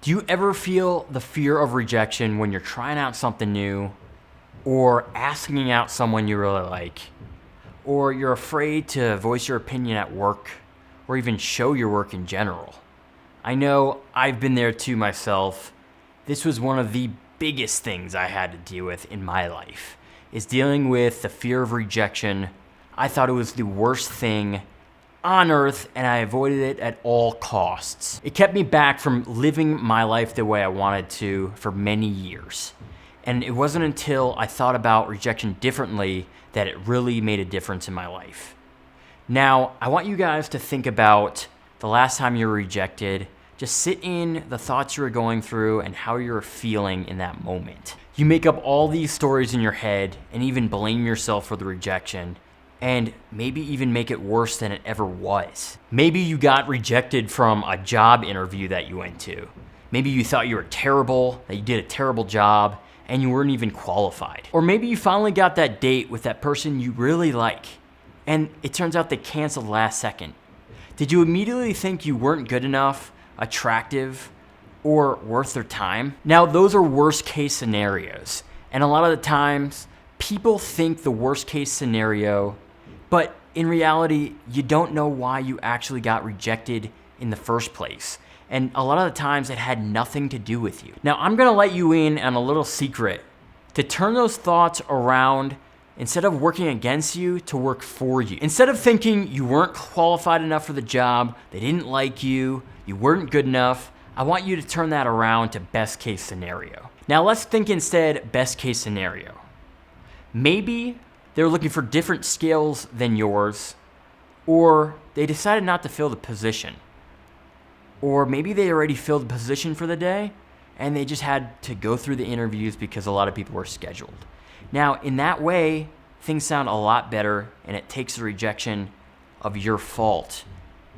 Do you ever feel the fear of rejection when you're trying out something new, or asking out someone you really like, or you're afraid to voice your opinion at work, or even show your work in general? I know I've been there too myself. This was one of the biggest things I had to deal with in my life, is dealing with the fear of rejection. I thought it was the worst thing on earth, and I avoided it at all costs. It kept me back from living my life the way I wanted to for many years. And it wasn't until I thought about rejection differently that it really made a difference in my life. Now, I want you guys to think about the last time you were rejected. Just sit in the thoughts you were going through and how you were feeling in that moment. You make up all these stories in your head and even blame yourself for the rejection, and maybe even make it worse than it ever was. Maybe you got rejected from a job interview that you went to. Maybe you thought you were terrible, that you did a terrible job, and you weren't even qualified. Or maybe you finally got that date with that person you really like, and it turns out they canceled last second. Did you immediately think you weren't good enough, attractive, or worth their time? Now, those are worst case scenarios, and a lot of the times, people think the worst case scenario, but in reality, you don't know why you actually got rejected in the first place. And a lot of the times it had nothing to do with you. Now, I'm gonna let you in on a little secret to turn those thoughts around. Instead of working against you, to work for you. Instead of thinking you weren't qualified enough for the job, they didn't like you, you weren't good enough, I want you to turn that around to best case scenario. Now let's think instead best case scenario. Maybe they're looking for different skills than yours, or they decided not to fill the position. Or maybe they already filled the position for the day and they just had to go through the interviews because a lot of people were scheduled. Now, in that way, things sound a lot better, and it takes the rejection of your fault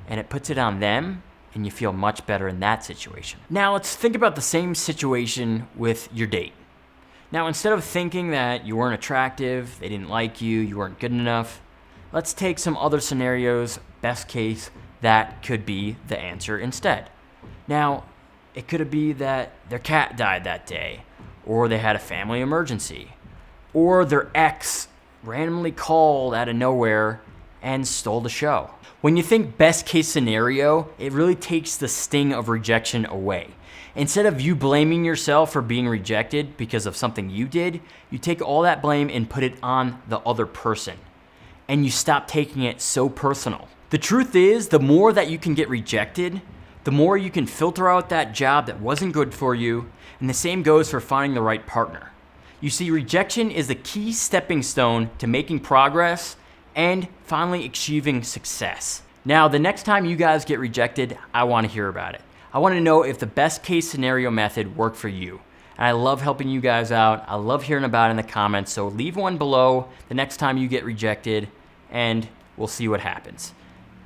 and it puts it on them, and you feel much better in that situation. Now, let's think about the same situation with your date. Now, instead of thinking that you weren't attractive, they didn't like you, you weren't good enough, let's take some other scenarios, best case, that could be the answer instead. Now, it could be that their cat died that day, or they had a family emergency, or their ex randomly called out of nowhere and stole the show. When you think best case scenario, it really takes the sting of rejection away. Instead of you blaming yourself for being rejected because of something you did, you take all that blame and put it on the other person. And you stop taking it so personal. The truth is, the more that you can get rejected, the more you can filter out that job that wasn't good for you, and the same goes for finding the right partner. You see, rejection is the key stepping stone to making progress and finally achieving success. Now, the next time you guys get rejected, I want to hear about it. I want to know if the best case scenario method worked for you. And I love helping you guys out. I love hearing about it in the comments. So leave one below the next time you get rejected, and we'll see what happens.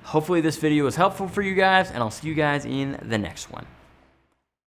Hopefully this video was helpful for you guys, and I'll see you guys in the next one.